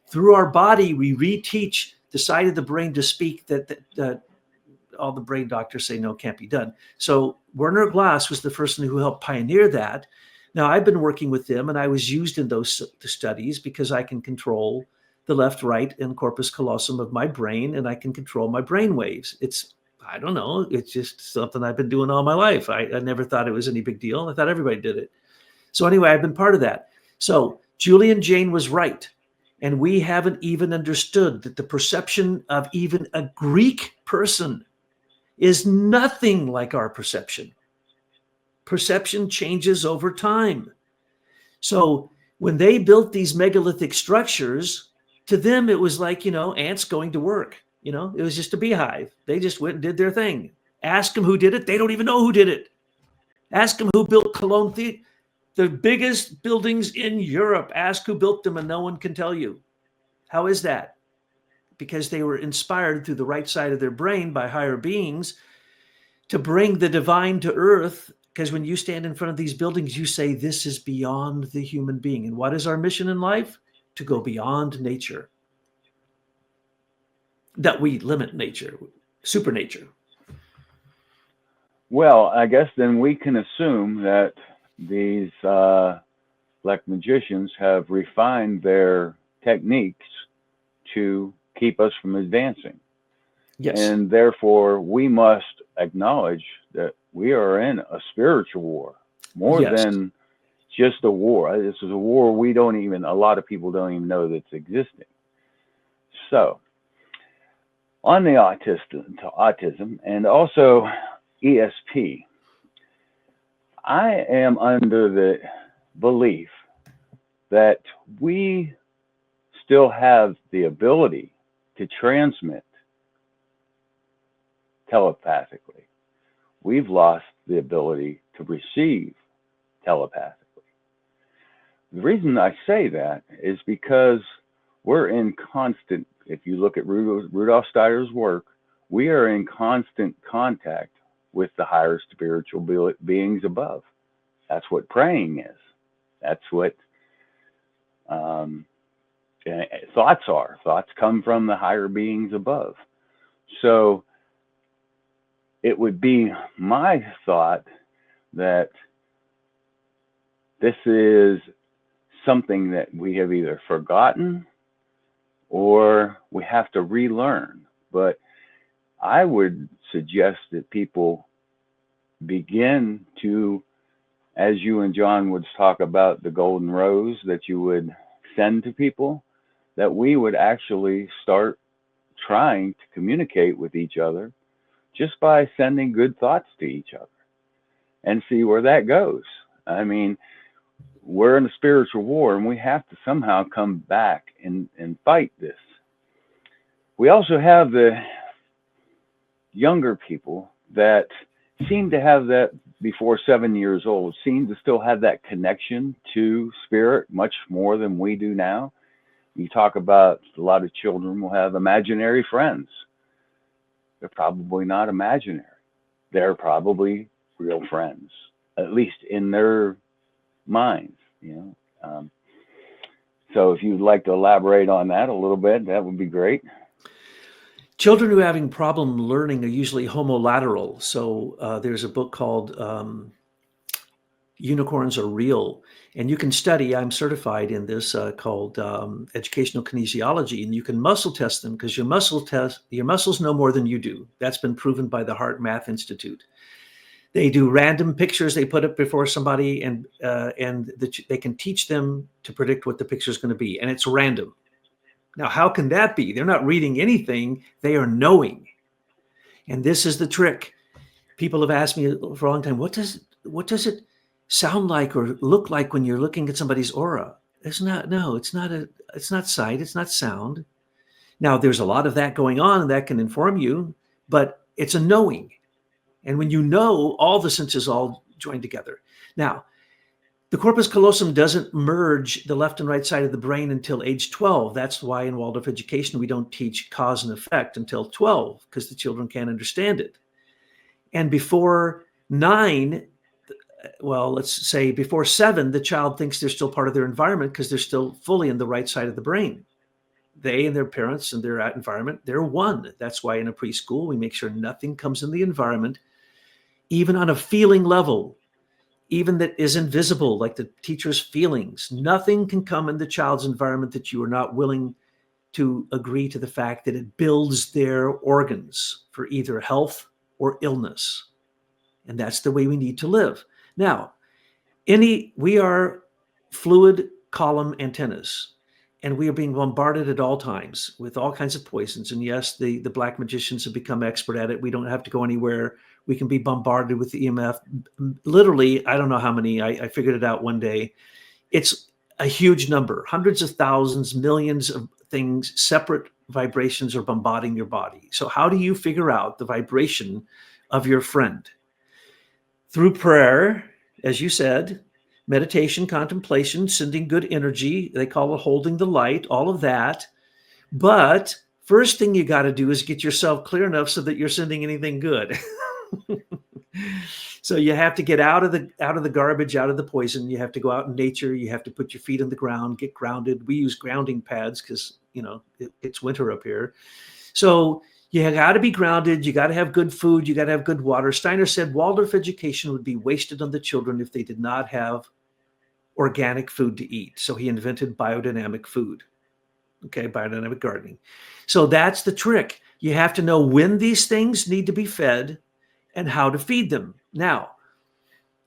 Through our body, we reteach the side of the brain to speak that all the brain doctors say no, can't be done. So Werner Glass was the person who helped pioneer that. Now, I've been working with them, and I was used in those studies because I can control the left, right, and corpus callosum of my brain, and I can control my brain waves. I don't know. It's just something I've been doing all my life. I never thought it was any big deal. I thought everybody did it. So anyway, I've been part of that. So Julian Jane was right. And we haven't even understood that the perception of even a Greek person is nothing like our perception. Perception changes over time. So when they built these megalithic structures, to them, it was like, ants going to work. It was just a beehive. They just went and did their thing. Ask them who did it. They don't even know who did it. Ask them who built Cologne Theater, the biggest buildings in Europe. Ask who built them, and no one can tell you. How is that? Because they were inspired through the right side of their brain by higher beings to bring the divine to earth. Because when you stand in front of these buildings, you say, this is beyond the human being. And what is our mission in life? To go beyond nature. That we limit nature, supernature. Well, I guess then we can assume that these black magicians have refined their techniques to keep us from advancing. Yes. And therefore, we must acknowledge that we are in a spiritual war, more than just a war. This is a war a lot of people don't even know that's existing. So, on the autism and also ESP, I am under the belief that we still have the ability to transmit telepathically. We've lost the ability to receive telepathically. The reason I say that is because we're in constant, if you look at Rudolf Steiner's work, we are in constant contact with the higher spiritual beings above. That's what praying is. That's what thoughts are. Thoughts come from the higher beings above. So it would be my thought that this is something that we have either forgotten or we have to relearn. But I would suggest that people begin to, as you and John would talk about the golden rose that you would send to people, that we would actually start trying to communicate with each other just by sending good thoughts to each other and see where that goes. I mean, we're in a spiritual war and we have to somehow come back and fight this. We also have the younger people that seem to have that before 7 years old, seem to still have that connection to spirit much more than we do now. You talk about a lot of children will have imaginary friends. They're probably not imaginary. They're probably real friends, at least in their minds, you know. So if you'd like to elaborate on that a little bit, that would be great. Children who are having problem learning are usually homolateral. So there's a book called Unicorns Are Real. And you can study, I'm certified in this, called educational kinesiology, and you can muscle test them because your muscles know more than you do. That's been proven by the Heart Math Institute. They do random pictures they put up before somebody, and they can teach them to predict what the picture is going to be, and it's random. Now, how can that be? They're not reading anything; they are knowing. And this is the trick. People have asked me for a long time, what does it sound like or look like when you're looking at somebody's aura? It's not sight, it's not sound. Now, there's a lot of that going on and that can inform you, but it's a knowing. And when you know, all the senses all join together. Now, the corpus callosum doesn't merge the left and right side of the brain until age 12. That's why in Waldorf education, we don't teach cause and effect until 12, because the children can't understand it. And before 9, well, let's say before 7, the child thinks they're still part of their environment because they're still fully in the right side of the brain. They and their parents and their environment, they're one. That's why in a preschool, we make sure nothing comes in the environment, even on a feeling level, even that is invisible, like the teacher's feelings. Nothing can come in the child's environment that you are not willing to agree to the fact that it builds their organs for either health or illness. And that's the way we need to live. Now, we are fluid column antennas, and we are being bombarded at all times with all kinds of poisons. And yes, the black magicians have become expert at it. We don't have to go anywhere. We can be bombarded with the EMF. Literally, I don't know how many. I figured it out one day. It's a huge number. Hundreds of thousands, millions of things, separate vibrations are bombarding your body. So how do you figure out the vibration of your friend? Through prayer, as you said, meditation, contemplation, sending good energy. They call it holding the light, all of that. But first thing you got to do is get yourself clear enough so that you're sending anything good. So you have to get out of the garbage, out of the poison. You have to go out in nature. You have to put your feet on the ground, get grounded. We use grounding pads because, it's winter up here. So you got to be grounded. You got to have good food. You got to have good water. Steiner said Waldorf education would be wasted on the children if they did not have organic food to eat. So he invented biodynamic food. Okay, biodynamic gardening. So that's the trick. You have to know when these things need to be fed and how to feed them. Now,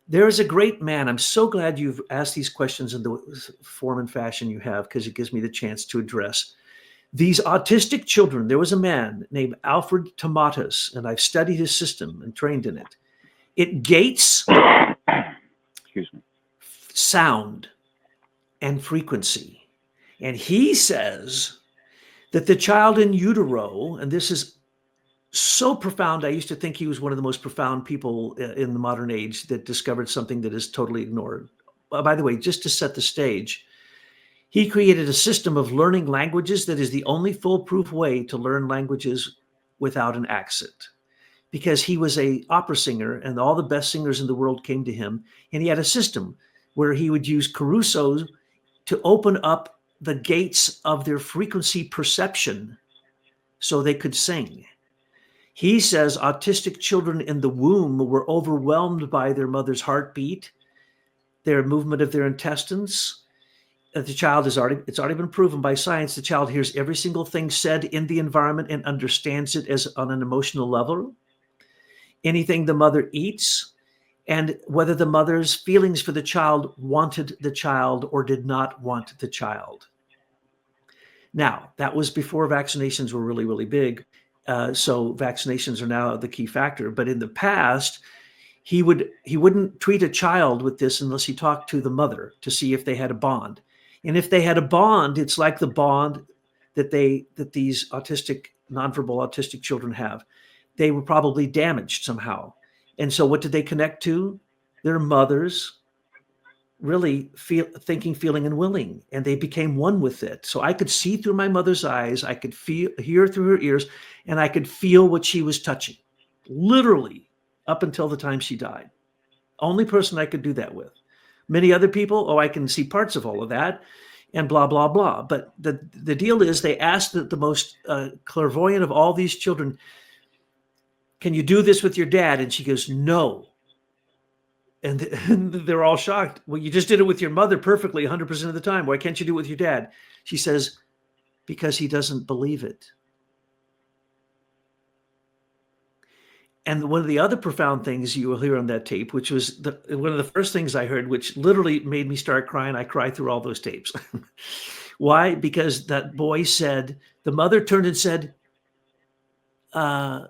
there is a great man. I'm so glad you've asked these questions in the form and fashion you have, because it gives me the chance to address these autistic children. There was a man named Alfred Tomatis, and I've studied his system and trained in it. It gates Excuse me. sound and frequency. And he says that the child in utero, and this is so profound, I used to think he was one of the most profound people in the modern age that discovered something that is totally ignored. By the way, just to set the stage, he created a system of learning languages that is the only foolproof way to learn languages without an accent. Because he was an opera singer and all the best singers in the world came to him, and he had a system where he would use Caruso to open up the gates of their frequency perception so they could sing. He says autistic children in the womb were overwhelmed by their mother's heartbeat, their movement of their intestines. The child it's already been proven by science. The child hears every single thing said in the environment and understands it as on an emotional level. Anything the mother eats, and whether the mother's feelings for the child wanted the child or did not want the child. Now, that was before vaccinations were really, really big. So vaccinations are now the key factor. But in the past, he wouldn't treat a child with this unless he talked to the mother to see if they had a bond. And if they had a bond, it's like the bond that these nonverbal autistic children have. They were probably damaged somehow. And so what did they connect to? Their mothers really thinking, feeling, and willing. And they became one with it. So I could see through my mother's eyes, I could hear through her ears, and I could feel what she was touching, literally up until the time she died. Only person I could do that with. Many other people, I can see parts of all of that and blah, blah, blah. But the deal is they asked the most clairvoyant of all these children, can you do this with your dad? And she goes, no. And they're all shocked. Well, you just did it with your mother perfectly 100% of the time. Why can't you do it with your dad? She says, because he doesn't believe it. And one of the other profound things you will hear on that tape, which was one of the first things I heard, which literally made me start crying. I cried through all those tapes. Why? Because that boy said, the mother turned and said, or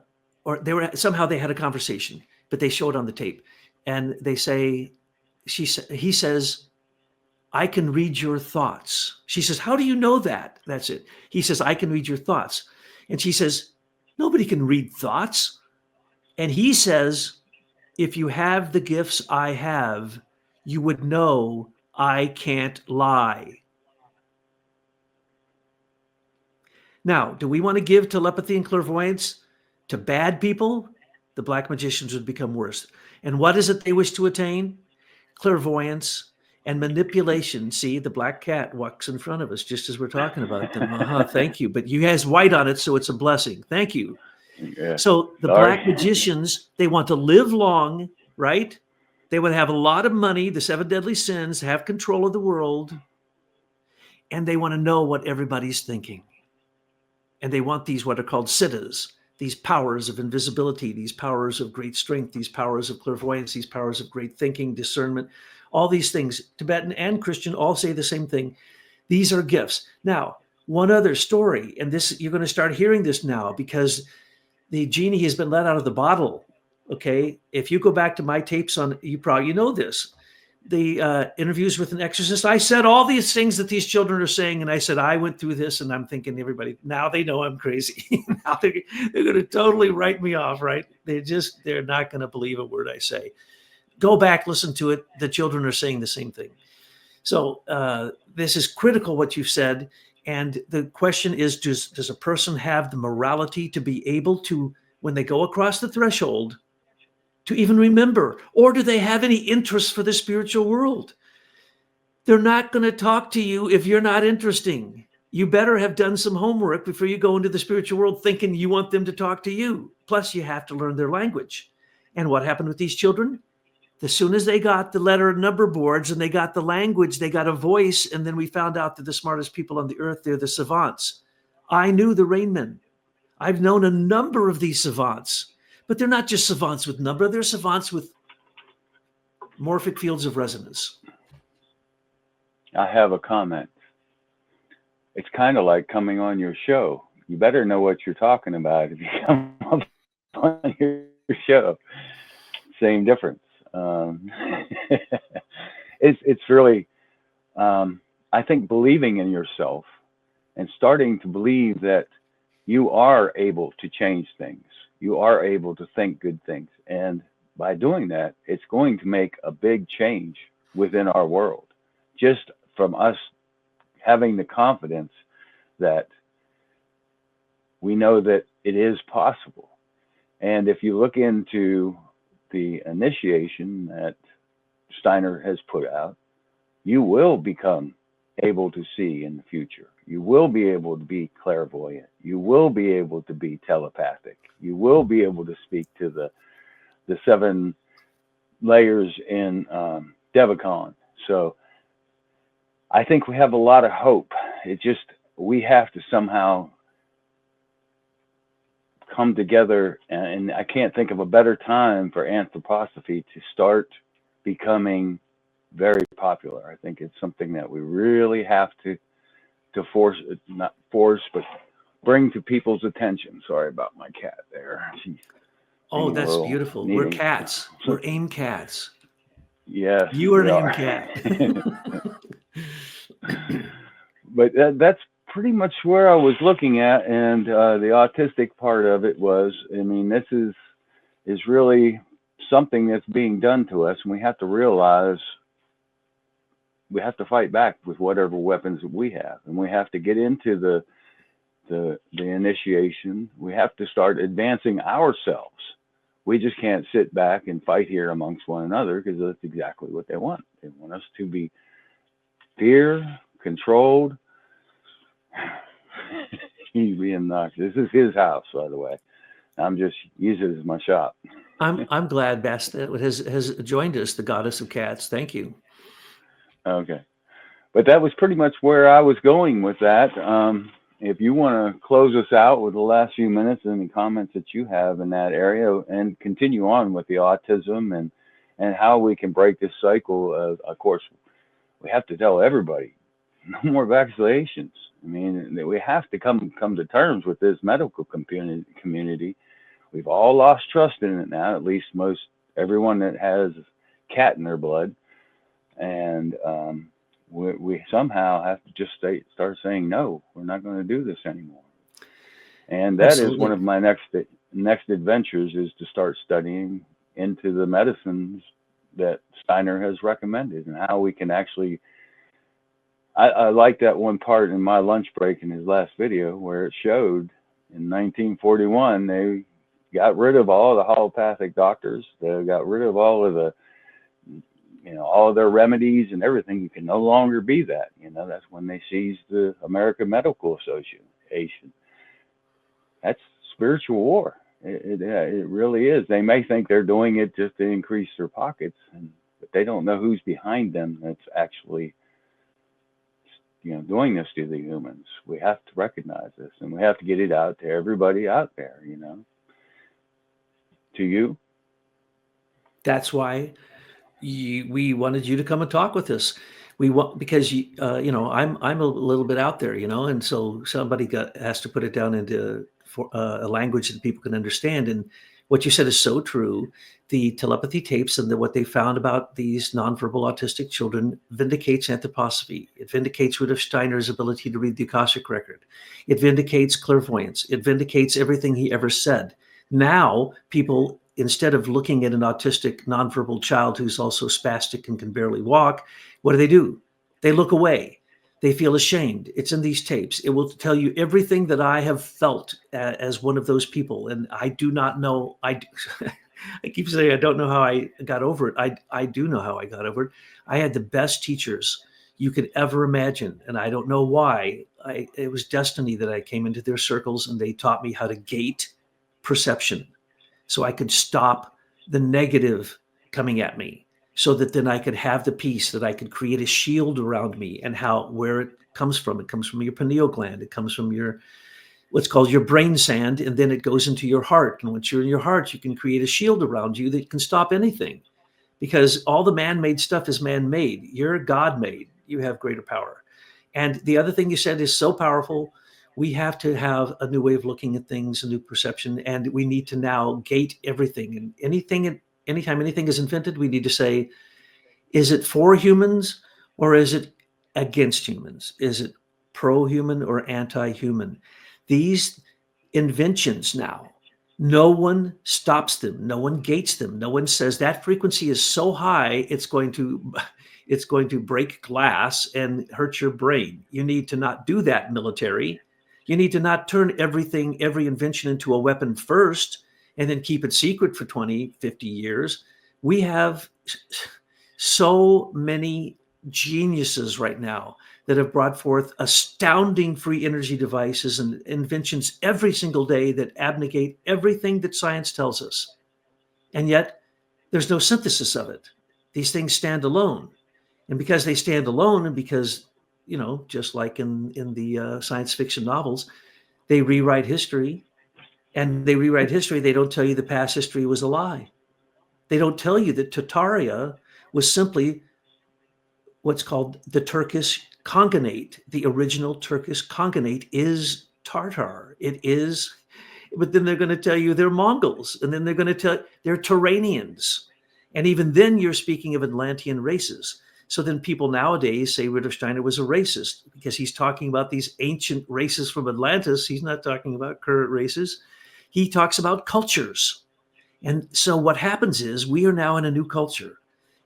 somehow they had a conversation, but they show it on the tape. And they say, he says, I can read your thoughts. She says, how do you know that? That's it. He says, I can read your thoughts. And she says, nobody can read thoughts. And he says, if you have the gifts I have, you would know I can't lie. Now, do we want to give telepathy and clairvoyance to bad people? The black magicians would become worse. And what is it they wish to attain? Clairvoyance and manipulation. See, the black cat walks in front of us just as we're talking about them. Thank you. But you has white on it, so it's a blessing. Thank you. Yeah. So the black magicians, they want to live long, right? They would have a lot of money, the 7 deadly sins, have control of the world, and they want to know what everybody's thinking. And they want these, what are called siddhas, these powers of invisibility, these powers of great strength, these powers of clairvoyance, these powers of great thinking, discernment, all these things. Tibetan and Christian all say the same thing. These are gifts. Now, one other story, and this you're going to start hearing this now because the genie has been let out of the bottle. Okay, if you go back to my tapes on, you know this, the interviews with an exorcist, I said all these things that these children are saying, and I said I went through this, and I'm thinking everybody now they know I'm crazy. Now they're going to totally write me off, right? They're not going to believe a word I say. Go back, listen to it. The children are saying the same thing. So this is critical what you've said. And the question is, does a person have the morality to be able to, when they go across the threshold, to even remember? Or do they have any interest for the spiritual world? They're not going to talk to you if you're not interesting. You better have done some homework before you go into the spiritual world thinking you want them to talk to you. Plus, you have to learn their language. And what happened with these children? As soon as they got the letter and number boards and they got the language, they got a voice. And then we found out that the smartest people on the earth, they're the savants. I knew the Rainmen. I've known a number of these savants, but they're not just savants with number. They're savants with morphic fields of resonance. I have a comment. It's kind of like coming on your show. You better know what you're talking about if you come up on your show. Same difference. It's really I think believing in yourself and starting to believe that you are able to change things. You are able to think good things. And by doing that, it's going to make a big change within our world. Just from us having the confidence that we know that it is possible. And if you look into the initiation that Steiner has put out, you will become able to see in the future. You will be able to be clairvoyant. You will be able to be telepathic. You will be able to speak to the 7 layers in Devacon. So I think we have a lot of hope. We have to somehow come together, and I can't think of a better time for anthroposophy to start becoming very popular. I think it's something that we really have to not force, but bring to people's attention. Sorry about my cat there. Oh, that's beautiful. We're cats. We're AIM cats. Yes. You are an AIM cat. But that's pretty much where I was looking at, and the autistic part of it was, I mean, this is really something that's being done to us, and we have to realize we have to fight back with whatever weapons that we have, and we have to get into the initiation. We have to start advancing ourselves. We just can't sit back and fight here amongst one another, because that's exactly what they want. They want us to be fear, controlled. He's being obnoxious. This is his house, by the way. I'm just using it as my shop. I'm glad Bastet has joined us, the goddess of cats. Thank you. Okay, but that was pretty much where I was going with that. If you want to close us out with the last few minutes, any comments that you have in that area, and continue on with the autism and how we can break this cycle. Of course, we have to tell everybody, no more vaccinations. I mean, we have to come to terms with this medical community. We've all lost trust in it now, at least everyone that has cat in their blood. And we somehow have to just start saying, no, we're not going to do this anymore. And that Absolutely. Is one of my next adventures, is to start studying into the medicines that Steiner has recommended, and how we can actually, I like that one part in my lunch break in his last video where it showed in 1941, they got rid of all the allopathic doctors. They got rid of all of the, all of their remedies and everything. You can no longer be that. That's when they seized the American Medical Association. That's spiritual war. It really is. They may think they're doing it just to increase their pockets, but they don't know who's behind them that's actually doing this to the humans. We have to recognize this, and we have to get it out to everybody out there, To you. That's why we wanted you to come and talk with us. We want, because I'm a little bit out there, and so somebody has to put it down into a language that people can understand. And what you said is so true. The telepathy tapes and what they found about these nonverbal autistic children vindicates anthroposophy. It vindicates Rudolf Steiner's ability to read the Akashic record. It vindicates clairvoyance. It vindicates everything he ever said. Now, people, instead of looking at an autistic nonverbal child who's also spastic and can barely walk, what do? They look away. They feel ashamed. It's in these tapes. It will tell you everything that I have felt as one of those people. And I do not know. I keep saying I don't know how I got over it. I do know how I got over it. I had the best teachers you could ever imagine. And I don't know why. It was destiny that I came into their circles, and they taught me how to gate perception, so I could stop the negative coming at me, so that then I could have the peace, that I could create a shield around me. And where it comes from your pineal gland. It comes from what's called your brain sand, and then it goes into your heart. And once you're in your heart, you can create a shield around you that can stop anything, because all the man-made stuff is man-made. You're God-made. You have greater power. And the other thing you said is so powerful. We have to have a new way of looking at things, a new perception, and we need to now gate everything. And anytime anything is invented, we need to say, is it for humans, or is it against humans? Is it pro-human or anti-human? These inventions now, no one stops them, no one gates them, no one says that frequency is so high it's going to break glass and hurt your brain. You need to not do that, military. You need to not turn every invention into a weapon first and then keep it secret for 20, 50 years. We have so many geniuses right now that have brought forth astounding free energy devices and inventions every single day that abnegate everything that science tells us. And yet there's no synthesis of it. These things stand alone. And because they stand alone, and because, just like in the science fiction novels, they rewrite history. And they rewrite history. They don't tell you the past history was a lie. They don't tell you that Tartaria was simply what's called the Turkish Khanate. The original Turkish Khanate is Tartar. It is, but then they're going to tell you they're Mongols, and then they're going to tell they're Turanians. And even then you're speaking of Atlantean races. So then people nowadays say Rudolf Steiner was a racist because he's talking about these ancient races from Atlantis. He's not talking about current races. He talks about cultures. And so what happens is we are now in a new culture.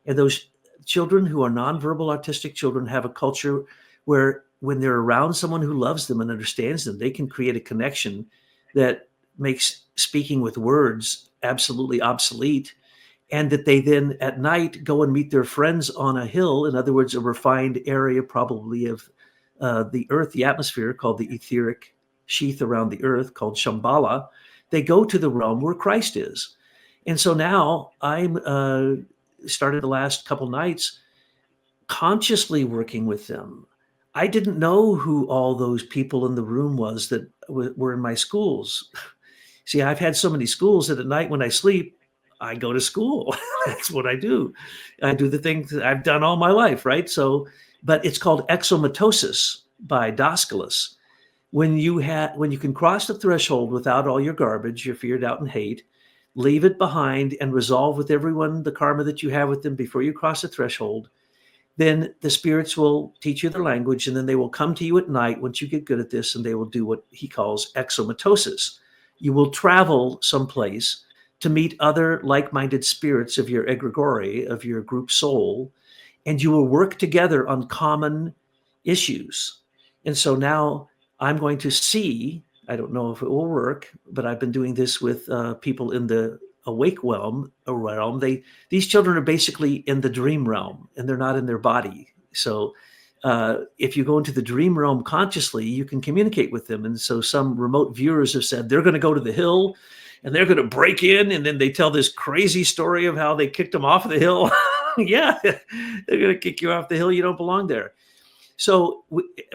And those children who are nonverbal autistic children have a culture where when they're around someone who loves them and understands them, they can create a connection that makes speaking with words absolutely obsolete. And that they then at night go and meet their friends on a hill. In other words, a refined area probably of the earth, the atmosphere, called the etheric sheath around the earth, called Shambhala. They go to the realm where Christ is. And so now I'm started the last couple nights consciously working with them. I didn't know who all those people in the room was that were in my schools. See, I've had so many schools that at night when I sleep, I go to school. That's what I do. I do the things that I've done all my life, right? So, but it's called exomatosis by Daskalos. When you can cross the threshold without all your garbage, your fear, doubt, and hate, leave it behind and resolve with everyone the karma that you have with them before you cross the threshold, then the spirits will teach you their language, and then they will come to you at night once you get good at this, and they will do what he calls exomatosis. You will travel someplace to meet other like-minded spirits of your egregore, of your group soul, and you will work together on common issues. And so now I'm going to see, I don't know if it will work, but I've been doing this with people in the awake realm. These children are basically in the dream realm, and they're not in their body. So if you go into the dream realm consciously, you can communicate with them. And so some remote viewers have said they're going to go to the hill and they're going to break in, and then they tell this crazy story of how they kicked them off the hill. Yeah, they're going to kick you off the hill. You don't belong there. So,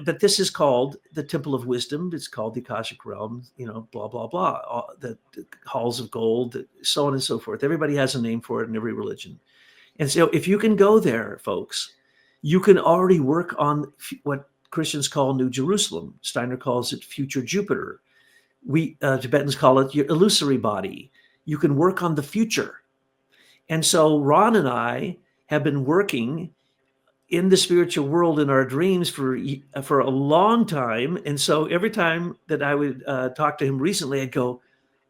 but this is called the Temple of Wisdom. It's called the Akashic Realm, blah, blah, blah, the halls of gold, so on and so forth. Everybody has a name for it in every religion. And so if you can go there, folks, you can already work on what Christians call New Jerusalem. Steiner calls it future Jupiter. We Tibetans call it your illusory body. You can work on the future. And so Ron and I have been working in the spiritual world in our dreams for a long time. And so every time that I would talk to him recently, I'd go,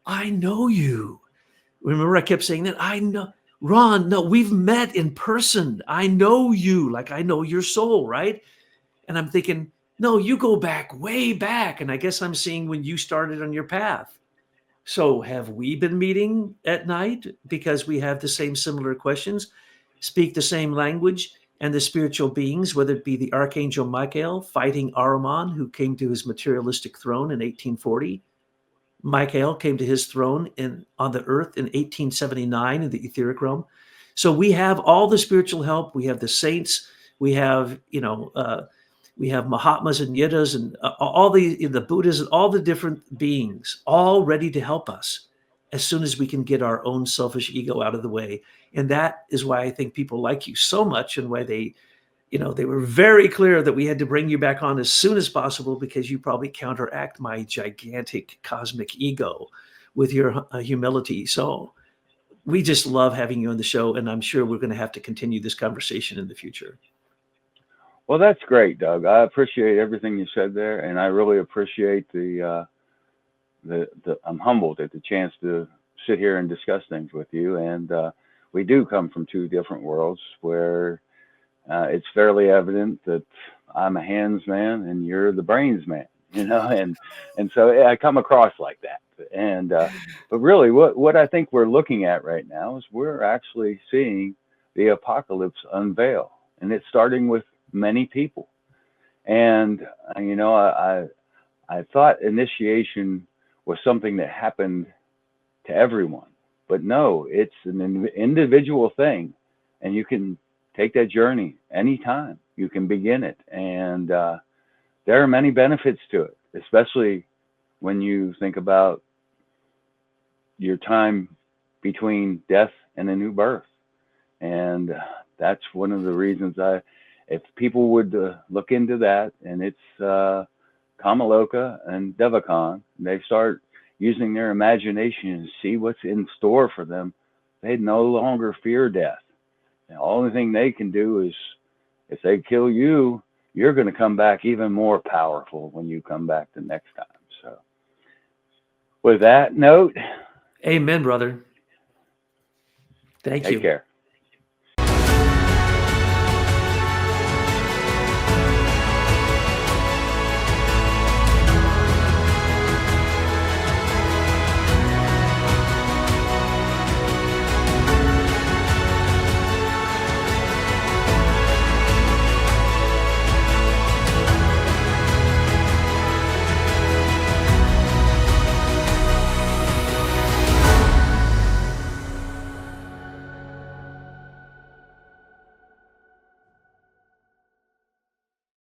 I know you. Remember, I kept saying that? I know, Ron, no, we've met in person. I know you, like I know your soul, right? And I'm thinking, no, you go back, way back. And I guess I'm seeing when you started on your path. So have we been meeting at night because we have the same similar questions, speak the same language, and the spiritual beings, whether it be the Archangel Michael fighting Ahriman, who came to his materialistic throne in 1840. Michael came to his throne on the earth in 1879 in the etheric realm. So we have all the spiritual help. We have the saints. We have, we have Mahatmas and Yiddas and all the Buddhas and all the different beings, all ready to help us as soon as we can get our own selfish ego out of the way. And that is why I think people like you so much, and why they were very clear that we had to bring you back on as soon as possible, because you probably counteract my gigantic cosmic ego with your humility. So we just love having you on the show, and I'm sure we're going to have to continue this conversation in the future. Well, that's great, Doug. I appreciate everything you said there, and I really appreciate I'm humbled at the chance to sit here and discuss things with you. And we do come from two different worlds where it's fairly evident that I'm a hands man and you're the brains man, and so I come across like that. And but really, what I think we're looking at right now is we're actually seeing the apocalypse unveil, and it's starting with many people. And I thought initiation was something that happened to everyone, but no, it's an individual thing, and you can take that journey anytime. You can begin it, and there are many benefits to it, especially when you think about your time between death and a new birth. And that's one of the reasons if people would look into that, and it's Kamaloka and Devacon, they start using their imagination and see what's in store for them, they no longer fear death. The only thing they can do is, if they kill you, you're going to come back even more powerful when you come back the next time. So, with that note, Amen, brother. Thank you. Take care.